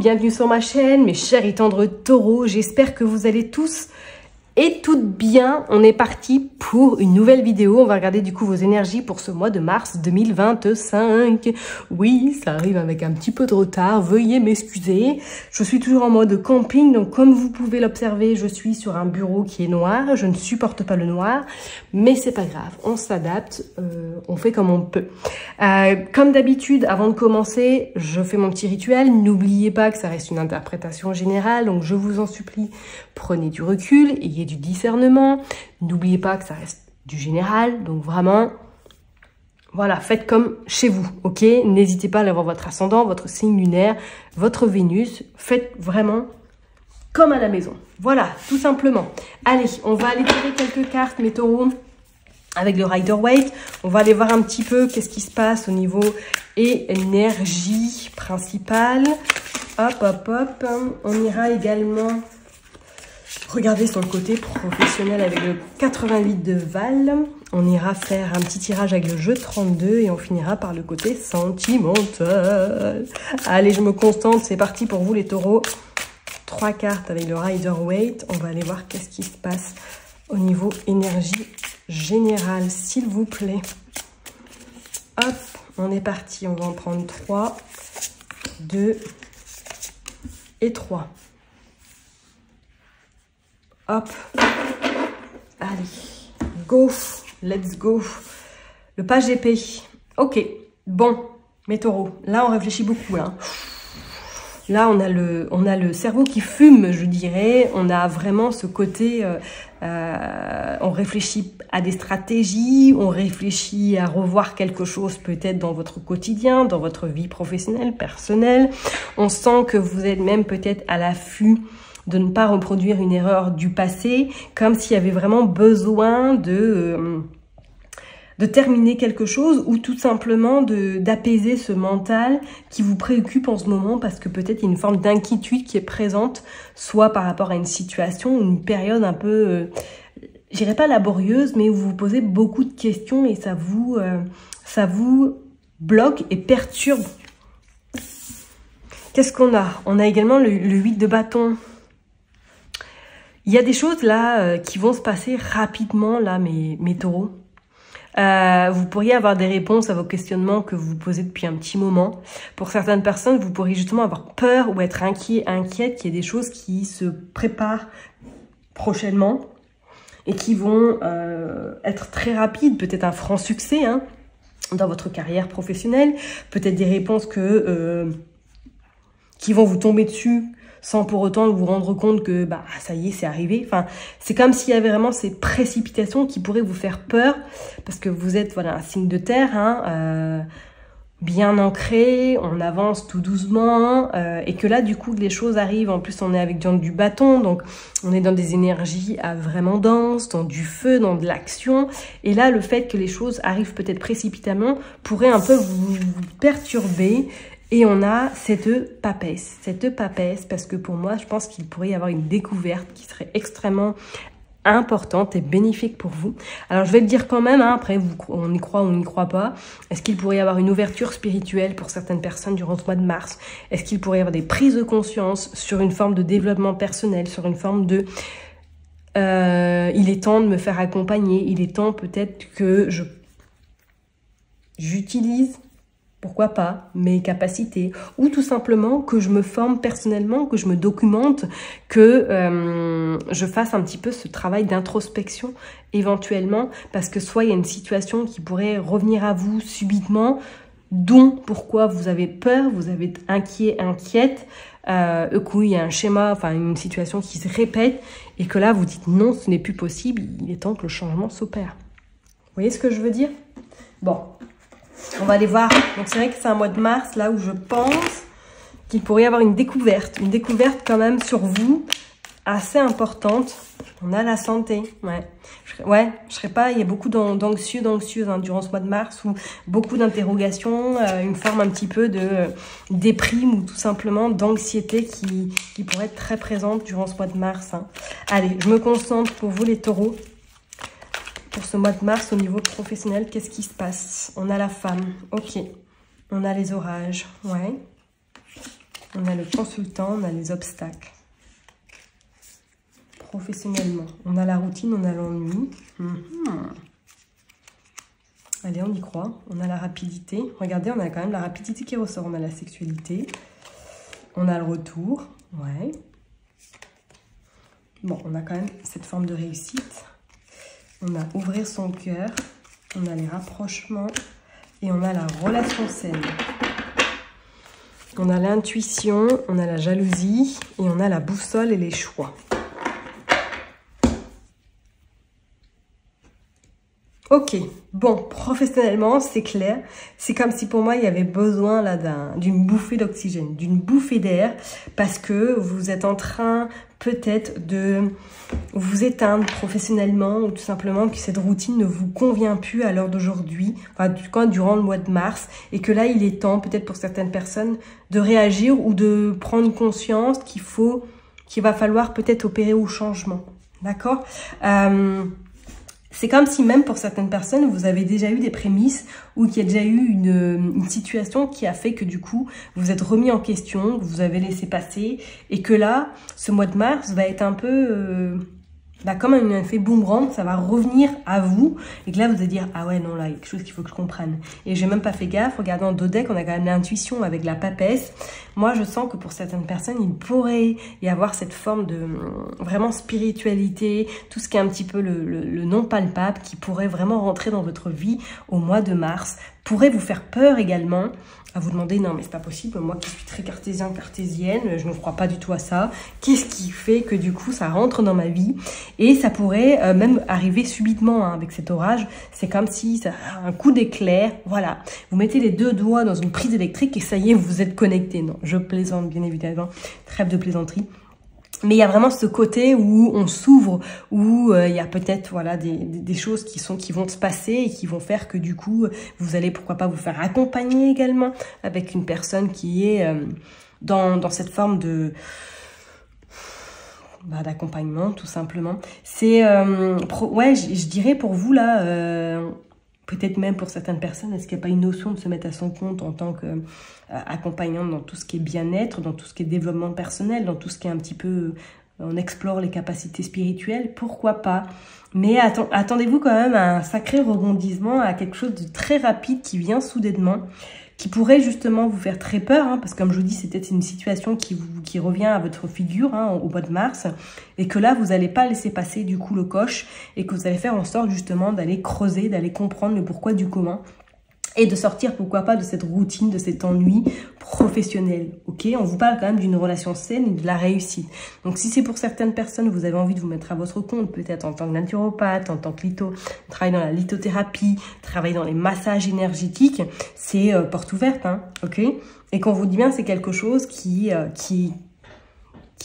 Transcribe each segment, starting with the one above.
bienvenue sur ma chaîne, mes chers et tendres taureaux. J'espère que vous allez tous et toutes bien. On est parti pour une nouvelle vidéo. On va regarder du coup vos énergies pour ce mois de mars 2025. Oui, ça arrive avec un petit peu de retard. Veuillez m'excuser. Je suis toujours en mode camping. Donc comme vous pouvez l'observer, je suis sur un bureau qui est noir. Je ne supporte pas le noir. Mais c'est pas grave. On s'adapte. On fait comme on peut. Comme d'habitude, avant de commencer, je fais mon petit rituel. N'oubliez pas que ça reste une interprétation générale. Donc je vous en supplie, prenez du recul. Ayez du discernement, n'oubliez pas que ça reste du général, donc vraiment, voilà, faites comme chez vous, ok? N'hésitez pas à aller voir votre ascendant, votre signe lunaire, votre Vénus, faites vraiment comme à la maison, voilà, tout simplement. Allez, on va aller tirer quelques cartes, mes taureaux, avec le Rider-Waite, on va aller voir un petit peu qu'est-ce qui se passe au niveau énergie principale, hop, hop, hop, on ira également... Regardez son côté professionnel avec le 88 de Val. On ira faire un petit tirage avec le jeu 32 et on finira par le côté sentimental. Allez, je me concentre, c'est parti pour vous les taureaux. 3 cartes avec le Rider-Waite. On va aller voir qu'est-ce qui se passe au niveau énergie générale, s'il vous plaît. Hop, on est parti. On va en prendre 3, 2 et 3. Hop, allez, go, let's go. Le page épée, ok, bon, mes taureaux, là on réfléchit beaucoup, hein. Là on a le cerveau qui fume, je dirais, on a vraiment ce côté, on réfléchit à des stratégies, on réfléchit à revoir quelque chose peut-être dans votre quotidien, dans votre vie professionnelle, personnelle. On sent que vous êtes même peut-être à l'affût de ne pas reproduire une erreur du passé, comme s'il y avait vraiment besoin de terminer quelque chose ou tout simplement d'apaiser ce mental qui vous préoccupe en ce moment parce que peut-être il y a une forme d'inquiétude qui est présente, soit par rapport à une situation ou une période un peu, je dirais pas laborieuse, mais où vous vous posez beaucoup de questions et ça vous bloque et perturbe. Qu'est-ce qu'on a? On a également le 8 de bâton. Il y a des choses là qui vont se passer rapidement, là, mes taureaux. Vous pourriez avoir des réponses à vos questionnements que vous vous posez depuis un petit moment. Pour certaines personnes, vous pourriez justement avoir peur ou être inquiète qu'il y ait des choses qui se préparent prochainement et qui vont être très rapides, peut-être un franc succès hein, dans votre carrière professionnelle, peut-être des réponses qui vont vous tomber dessus sans pour autant vous rendre compte que bah ça y est, c'est arrivé. Enfin, c'est comme s'il y avait vraiment ces précipitations qui pourraient vous faire peur parce que vous êtes voilà un signe de terre, hein, bien ancré, on avance tout doucement et que là du coup les choses arrivent. En plus, on est avec du bâton, donc on est dans des énergies vraiment denses, dans du feu, dans de l'action. Et là, le fait que les choses arrivent peut-être précipitamment pourrait un peu vous perturber. Et on a cette papesse parce que pour moi, je pense qu'il pourrait y avoir une découverte qui serait extrêmement importante et bénéfique pour vous. Alors, je vais le dire quand même, hein, après, on y croit ou on n'y croit pas. Est-ce qu'il pourrait y avoir une ouverture spirituelle pour certaines personnes durant ce mois de mars? Est-ce qu'il pourrait y avoir des prises de conscience sur une forme de développement personnel, sur une forme de... il est temps de me faire accompagner, il est temps peut-être que j'utilise... pourquoi pas, mes capacités, ou tout simplement que je me forme personnellement, que je me documente, que je fasse un petit peu ce travail d'introspection éventuellement, parce que soit il y a une situation qui pourrait revenir à vous subitement, dont pourquoi vous avez peur, vous avez inquiète, qu'il y a un schéma, enfin une situation qui se répète, et que là vous dites non, ce n'est plus possible, il est temps que le changement s'opère. Vous voyez ce que je veux dire? Bon. On va aller voir. Donc c'est vrai que c'est un mois de mars là où je pense qu'il pourrait y avoir une découverte quand même sur vous assez importante. On a la santé, je serais pas, il y a beaucoup d'anxieux, d'anxieuses hein, durant ce mois de mars ou beaucoup d'interrogations, une forme un petit peu de déprime ou tout simplement d'anxiété qui pourrait être très présente durant ce mois de mars. Hein. Allez, je me concentre pour vous les taureaux. Pour ce mois de mars, au niveau professionnel, qu'est-ce qui se passe? On a la femme, ok. On a les orages, ouais. On a le consultant, on a les obstacles. Professionnellement, on a la routine, on a l'ennui. Allez, on y croit. On a la rapidité. Regardez, on a quand même la rapidité qui ressort. On a la sexualité. On a le retour. Ouais. Bon, on a quand même cette forme de réussite. On a ouvrir son cœur. On a les rapprochements. Et on a la relation saine. On a l'intuition. On a la jalousie. Et on a la boussole et les choix. Ok, bon, professionnellement, c'est clair. C'est comme si pour moi, il y avait besoin là d'une bouffée d'oxygène, d'une bouffée d'air, parce que vous êtes en train peut-être de vous éteindre professionnellement, ou tout simplement que cette routine ne vous convient plus à l'heure d'aujourd'hui, enfin, durant le mois de mars, et que là, il est temps, peut-être pour certaines personnes, de réagir ou de prendre conscience qu'il va falloir peut-être opérer au changement. D'accord ? C'est comme si même pour certaines personnes, vous avez déjà eu des prémices ou qu'il y a déjà eu une situation qui a fait que du coup, vous êtes remis en question, vous avez laissé passer et que là, ce mois de mars va être un peu comme un effet boomerang, ça va revenir à vous et que là, vous allez dire « Ah ouais, non, là, il y a quelque chose qu'il faut que je comprenne. » Et j'ai même pas fait gaffe, regardant en 2 decks, on a quand même l'intuition avec la papesse. Moi, je sens que pour certaines personnes, il pourrait y avoir cette forme de vraiment spiritualité, tout ce qui est un petit peu le non palpable qui pourrait vraiment rentrer dans votre vie au mois de mars, pourrait vous faire peur également, à vous demander, non mais c'est pas possible, moi qui suis très cartésienne, je ne crois pas du tout à ça, qu'est-ce qui fait que du coup ça rentre dans ma vie? Et ça pourrait même arriver subitement avec cet orage, c'est comme si ça a un coup d'éclair, voilà, vous mettez les 2 doigts dans une prise électrique et ça y est, vous êtes connecté. Non, je plaisante bien évidemment, trêve de plaisanterie. Mais il y a vraiment ce côté où on s'ouvre, où il y a peut-être voilà des choses qui vont se passer et qui vont faire que du coup, vous allez pourquoi pas vous faire accompagner également avec une personne qui est dans cette forme de d'accompagnement tout simplement. C'est ouais, je dirais pour vous là. Peut-être même pour certaines personnes, est-ce qu'il n'y a pas une notion de se mettre à son compte en tant qu'accompagnante dans tout ce qui est bien-être, dans tout ce qui est développement personnel, dans tout ce qui est un petit peu, on explore les capacités spirituelles, pourquoi pas? Mais attendez-vous quand même à un sacré rebondissement, à quelque chose de très rapide qui vient soudainement, qui pourrait justement vous faire très peur, parce que comme je vous dis, c'est peut-être une situation qui revient à votre figure au mois de mars, et que là, vous n'allez pas laisser passer du coup le coche, et que vous allez faire en sorte justement d'aller creuser, d'aller comprendre le pourquoi du comment, et de sortir, pourquoi pas, de cette routine, de cet ennui professionnel. Ok, on vous parle quand même d'une relation saine et de la réussite. Donc, si c'est pour certaines personnes, vous avez envie de vous mettre à votre compte, peut-être en tant que naturopathe, en tant que travailler dans la lithothérapie, travailler dans les massages énergétiques, c'est porte ouverte, ok. Et qu'on vous dit bien, c'est quelque chose qui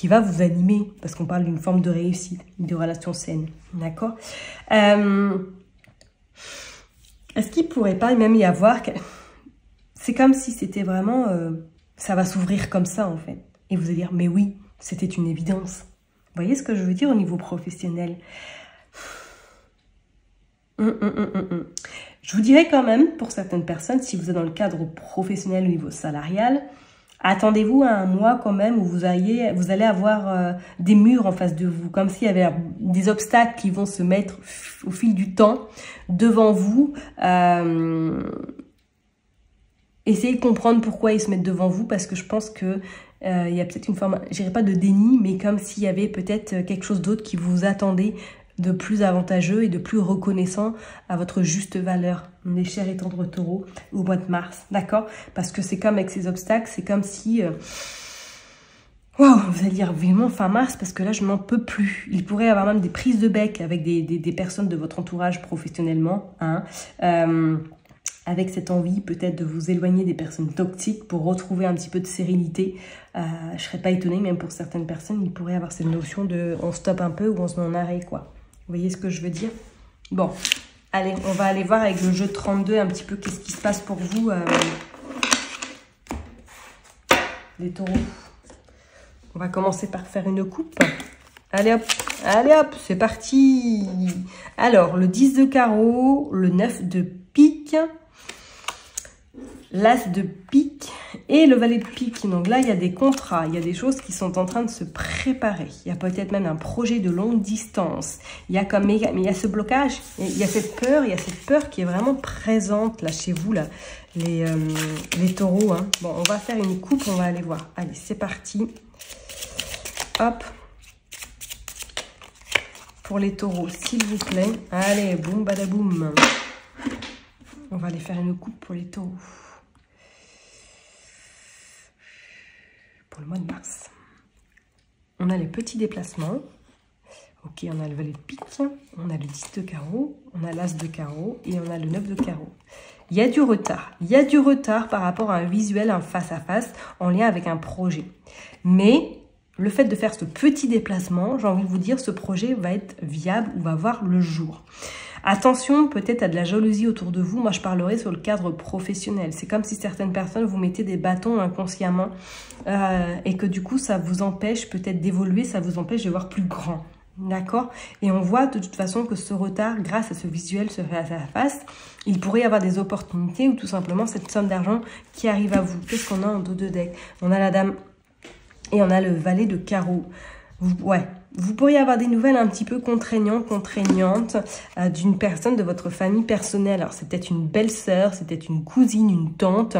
va vous animer, parce qu'on parle d'une forme de réussite, de relation saine, d'accord. Est-ce qu'il pourrait pas même y avoir... C'est comme si c'était vraiment... ça va s'ouvrir comme ça, en fait. Et vous allez dire, mais oui, c'était une évidence. Vous voyez ce que je veux dire au niveau professionnel? Je vous dirais quand même, pour certaines personnes, si vous êtes dans le cadre professionnel au niveau salarial, attendez-vous à un mois quand même où vous allez avoir des murs en face de vous, comme s'il y avait des obstacles qui vont se mettre au fil du temps devant vous. Essayez de comprendre pourquoi ils se mettent devant vous, parce que je pense que il y a peut-être une forme, je dirais pas de déni, mais comme s'il y avait peut-être quelque chose d'autre qui vous attendait de plus avantageux et de plus reconnaissant à votre juste valeur, mes chers et tendres taureaux, au mois de mars, d'accord? Parce que c'est comme avec ces obstacles, c'est comme si... Waouh, vous allez dire vraiment fin mars, parce que là, je n'en peux plus. Il pourrait y avoir même des prises de bec avec des personnes de votre entourage professionnellement, avec cette envie peut-être de vous éloigner des personnes toxiques pour retrouver un petit peu de sérénité. Je ne serais pas étonnée, même pour certaines personnes, il pourrait y avoir cette notion de on stoppe un peu ou on se met en arrêt, quoi. Vous voyez ce que je veux dire? Bon, allez, on va aller voir avec le jeu 32 un petit peu qu'est-ce qui se passe pour vous, les taureaux. On va commencer par faire une coupe. Allez hop, c'est parti. Alors, le 10 de carreau, le 9 de pique, l'as de pique Et le valet de pique, donc là, il y a des contrats, il y a des choses qui sont en train de se préparer. Il y a peut-être même un projet de longue distance. Il y a mais il y a ce blocage, il y a cette peur qui est vraiment présente là chez vous, là, les taureaux. Hein. Bon, on va faire une coupe, on va aller voir. Allez, c'est parti. Hop. Pour les taureaux, s'il vous plaît. Allez, boum, badaboum. On va aller faire une coupe pour les taureaux. Pour le mois de mars. On a les petits déplacements. Ok, on a le valet de pique. On a le 10 de carreau. On a l'as de carreau. Et on a le 9 de carreau. Il y a du retard. Il y a du retard par rapport à un visuel, un face-à-face, en lien avec un projet. Mais le fait de faire ce petit déplacement, j'ai envie de vous dire, ce projet va être viable ou va voir le jour. Attention peut-être à de la jalousie autour de vous. Moi, je parlerai sur le cadre professionnel. C'est comme si certaines personnes vous mettaient des bâtons inconsciemment et que du coup, ça vous empêche peut-être d'évoluer, ça vous empêche de voir plus grand. D'accord? Et on voit de toute façon que ce retard, grâce à ce visuel, ce face-à-face, il pourrait y avoir des opportunités ou tout simplement cette somme d'argent qui arrive à vous. Qu'est-ce qu'on a en dos de deck? On a la dame et on a le valet de carreau. Vous pourriez avoir des nouvelles un petit peu contraignantes d'une personne de votre famille personnelle. Alors, c'est peut-être une belle-sœur, c'est peut-être une cousine, une tante.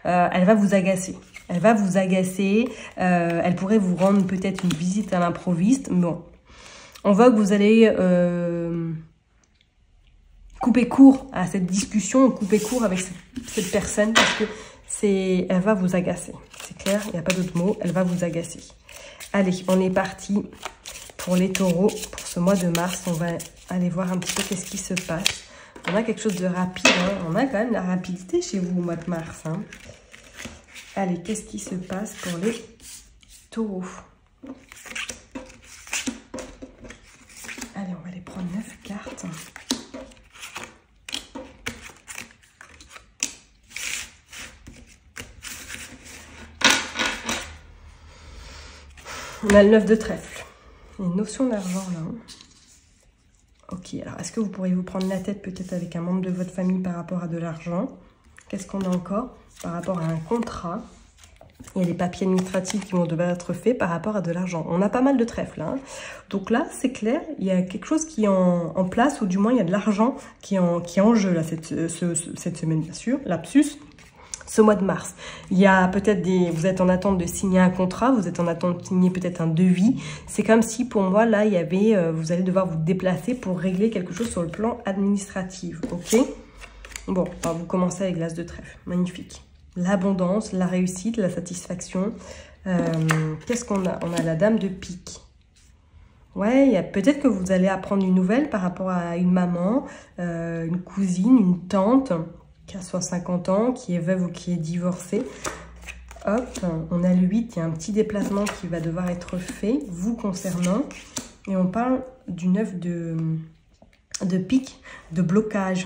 Elle va vous agacer. Elle va vous agacer. Elle pourrait vous rendre peut-être une visite à l'improviste. Bon, on voit que vous allez couper court à cette discussion, couper court avec cette personne parce que elle va vous agacer. C'est clair, il n'y a pas d'autre mot. Elle va vous agacer. Allez, on est parti pour les taureaux. Pour ce mois de mars, on va aller voir un petit peu qu'est-ce qui se passe. On a quelque chose de rapide. Hein. On a quand même la rapidité chez vous au mois de mars. Hein. Allez, qu'est-ce qui se passe pour les taureaux? Allez, on va aller prendre 9 cartes. On a le 9 de trèfle. Une notion d'argent là. Ok, alors est-ce que vous pourriez vous prendre la tête peut-être avec un membre de votre famille par rapport à de l'argent? Qu'est-ce qu'on a encore par rapport à un contrat? Il y a des papiers administratifs qui vont devoir être faits par rapport à de l'argent. On a pas mal de trèfles. Hein. Donc là, c'est clair, il y a quelque chose qui est en place, ou du moins il y a de l'argent qui est en jeu là, cette semaine, bien sûr. Lapsus. Ce mois de mars, il y a peut-être vous êtes en attente de signer un contrat, vous êtes en attente de signer peut-être un devis. C'est comme si pour moi, là, il y avait, vous allez devoir vous déplacer pour régler quelque chose sur le plan administratif, ok? Bon, alors vous commencez avec l'as de trèfle, magnifique. L'abondance, la réussite, la satisfaction. Qu'est-ce qu'on a? On a la dame de pique. Ouais, peut-être que vous allez apprendre une nouvelle par rapport à une maman, une cousine, une tante, qui a soit 50 ans, qui est veuve ou qui est divorcée. Hop, on a le 8, il y a un petit déplacement qui va devoir être fait, vous concernant. Et on parle du 9 de pique, de blocage.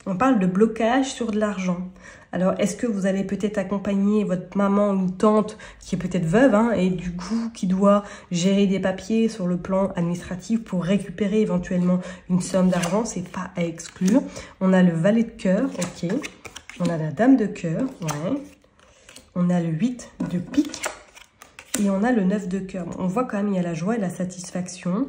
On parle de blocage sur de l'argent. Alors, est-ce que vous allez peut-être accompagner votre maman ou une tante qui est peut-être veuve hein, et du coup qui doit gérer des papiers sur le plan administratif pour récupérer éventuellement une somme d'argent? C'est pas à exclure. On a le valet de cœur, ok. On a la dame de cœur, ouais. On a le 8 de pique et on a le 9 de cœur. On voit quand même il y a la joie et la satisfaction.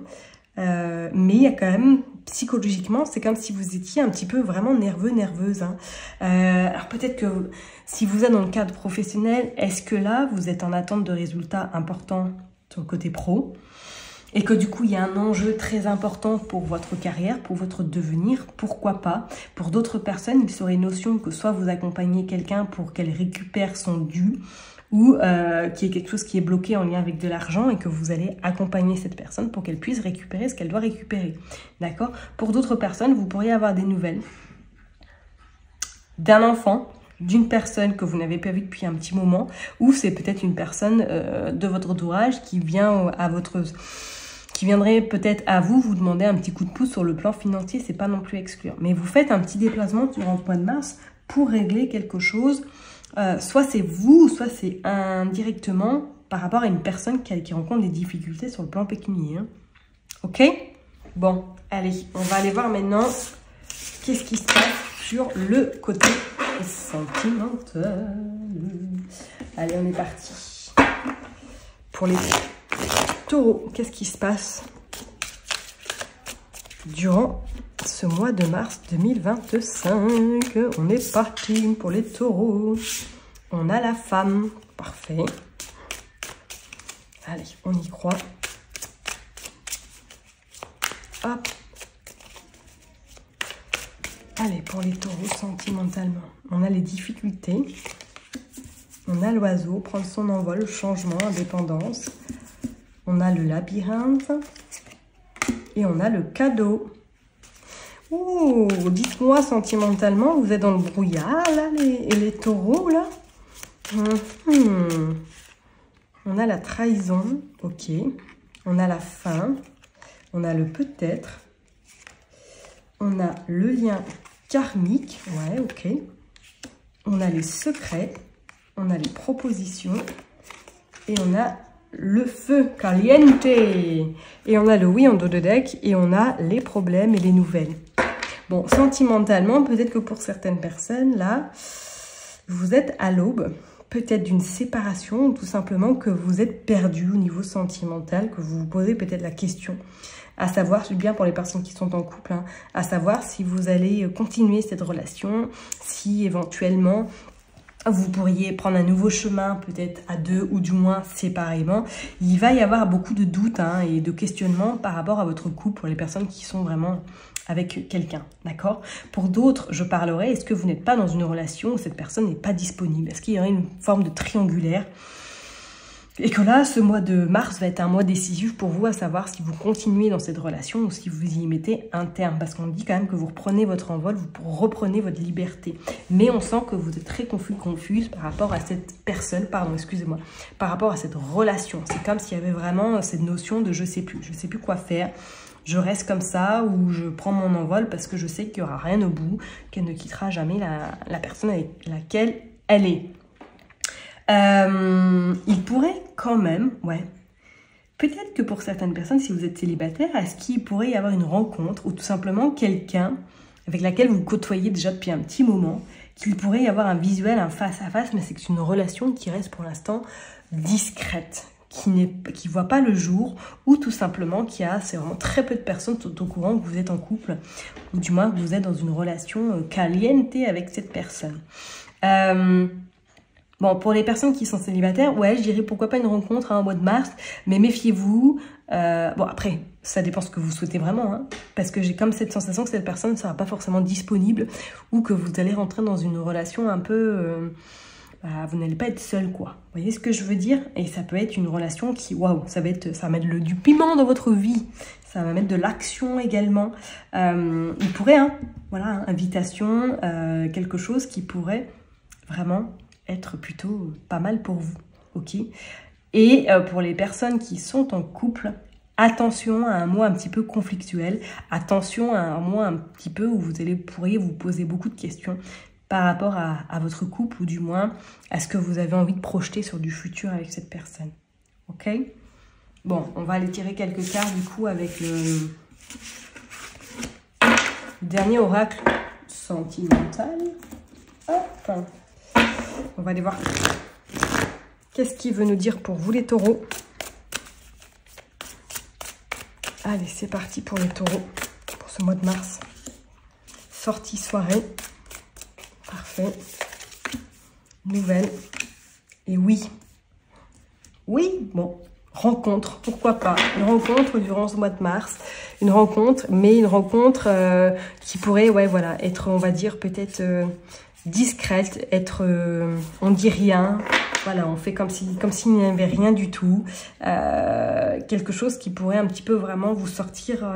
Mais il y a quand même, psychologiquement, c'est comme si vous étiez un petit peu vraiment nerveux, nerveuse. Hein. Alors peut-être que si vous êtes dans le cadre professionnel, est-ce que là, vous êtes en attente de résultats importants sur le côté pro? Et que du coup, il y a un enjeu très important pour votre carrière, pour votre devenir, pourquoi pas. Pour d'autres personnes, il serait notion que soit vous accompagnez quelqu'un pour qu'elle récupère son dû, ou qu'il y ait quelque chose qui est bloqué en lien avec de l'argent et que vous allez accompagner cette personne pour qu'elle puisse récupérer ce qu'elle doit récupérer. D'accord? Pour d'autres personnes, vous pourriez avoir des nouvelles d'un enfant, d'une personne que vous n'avez pas vue depuis un petit moment, ou c'est peut-être une personne de votre entourage qui vient qui viendrait peut-être à vous demander un petit coup de pouce sur le plan financier, c'est pas non plus exclure. Mais vous faites un petit déplacement durant le mois de mars pour régler quelque chose. Soit c'est vous, soit c'est indirectement par rapport à une personne qui rencontre des difficultés sur le plan pécuniaire. Hein. Ok? Bon, allez, on va aller voir maintenant qu'est-ce qui se passe sur le côté sentimental. Allez, on est parti. Pour les taureaux, qu'est-ce qui se passe durant ce mois de mars 2025? On est parti pour les taureaux. On a la femme. Parfait. Allez, on y croit. Hop. Allez, pour les taureaux, sentimentalement, on a les difficultés. On a l'oiseau, prendre son envol, changement, indépendance. On a le labyrinthe. Et on a le cadeau. Oh, dites-moi sentimentalement, vous êtes dans le brouillard, là, les taureaux, là. On a la trahison, ok. On a la fin. On a le peut-être. On a le lien karmique, ouais, ok. On a les secrets. On a les propositions. Et on a le feu, caliente. Et on a le oui en dos de deck. Et on a les problèmes et les nouvelles. Bon, sentimentalement, peut-être que pour certaines personnes, là, vous êtes à l'aube. Peut-être d'une séparation, ou tout simplement que vous êtes perdu au niveau sentimental, que vous vous posez peut-être la question, à savoir, c'est bien pour les personnes qui sont en couple, hein, à savoir si vous allez continuer cette relation, si éventuellement vous pourriez prendre un nouveau chemin, peut-être à deux ou du moins séparément. Il va y avoir beaucoup de doutes hein, et de questionnements par rapport à votre couple pour les personnes qui sont vraiment avec quelqu'un, d'accord? Pour d'autres, je parlerai, est-ce que vous n'êtes pas dans une relation où cette personne n'est pas disponible? Est-ce qu'il y aurait une forme de triangulaire? Et que là, ce mois de mars va être un mois décisif pour vous, à savoir si vous continuez dans cette relation ou si vous y mettez un terme. Parce qu'on dit quand même que vous reprenez votre envol, vous reprenez votre liberté. Mais on sent que vous êtes très confuse par rapport à cette personne, pardon, excusez-moi, par rapport à cette relation. C'est comme s'il y avait vraiment cette notion de je sais plus quoi faire. Je reste comme ça ou je prends mon envol parce que je sais qu'il n'y aura rien au bout, qu'elle ne quittera jamais la personne avec laquelle elle est. Il pourrait quand même, ouais, peut-être que pour certaines personnes, si vous êtes célibataire, est-ce qu'il pourrait y avoir une rencontre ou tout simplement quelqu'un avec laquelle vous côtoyez déjà depuis un petit moment, qu'il pourrait y avoir un visuel, un face-à-face, mais c'est que c'est une relation qui reste pour l'instant discrète, qui ne voit pas le jour, ou tout simplement c'est vraiment très peu de personnes qui sont au courant que vous êtes en couple, ou du moins que vous êtes dans une relation caliente avec cette personne. Bon, pour les personnes qui sont célibataires, ouais, je dirais pourquoi pas une rencontre au mois de mars, mais méfiez-vous. Bon, après, ça dépend ce que vous souhaitez vraiment, hein, parce que j'ai comme cette sensation que cette personne ne sera pas forcément disponible ou que vous allez rentrer dans une relation un peu... vous n'allez pas être seul, quoi. Vous voyez ce que je veux dire? Et ça peut être une relation qui, waouh, ça va mettre du piment dans votre vie. Ça va mettre de l'action également. Il pourrait, hein, voilà, invitation, quelque chose qui pourrait vraiment... être plutôt pas mal pour vous, ok? Et pour les personnes qui sont en couple, attention à un mois un petit peu conflictuel, attention à un mois un petit peu où vous pourriez vous poser beaucoup de questions par rapport à votre couple ou du moins à ce que vous avez envie de projeter sur du futur avec cette personne, ok? Bon, on va aller tirer quelques cartes du coup avec le dernier oracle sentimental. Hop! On va aller voir qu'est-ce qu'il veut nous dire pour vous les taureaux. Allez, c'est parti pour les taureaux, pour ce mois de mars. Sortie soirée. Parfait. Nouvelle. Et oui. Oui, bon. Rencontre, pourquoi pas. Une rencontre durant ce mois de mars. Une rencontre, mais une rencontre qui pourrait, ouais, voilà, être, on va dire, peut-être... discrète, être on dit rien, voilà, on fait comme s'il n'y avait rien du tout, quelque chose qui pourrait un petit peu vraiment vous sortir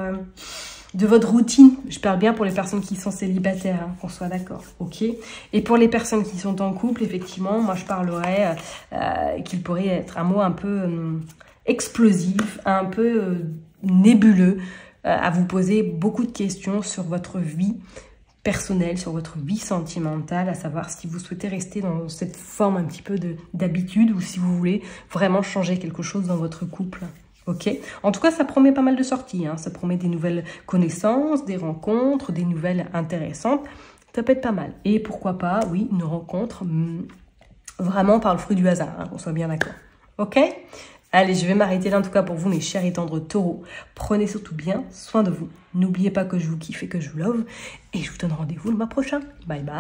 de votre routine. Je parle bien pour les personnes qui sont célibataires, hein, qu'on soit d'accord, ok? Et pour les personnes qui sont en couple, effectivement, moi je parlerais qu'il pourrait être un mot un peu explosif, un peu nébuleux, à vous poser beaucoup de questions sur votre vie personnel, sur votre vie sentimentale, à savoir si vous souhaitez rester dans cette forme un petit peu d'habitude ou si vous voulez vraiment changer quelque chose dans votre couple. Ok? En tout cas, ça promet pas mal de sorties, hein. Ça promet des nouvelles connaissances, des rencontres, des nouvelles intéressantes Ça peut être pas mal. Et pourquoi pas, oui, une rencontre vraiment par le fruit du hasard, hein, qu'on soit bien d'accord. Ok? Allez, je vais m'arrêter là en tout cas pour vous, mes chers et tendres taureaux. Prenez surtout bien soin de vous. N'oubliez pas que je vous kiffe et que je vous love. Et je vous donne rendez-vous le mois prochain. Bye bye.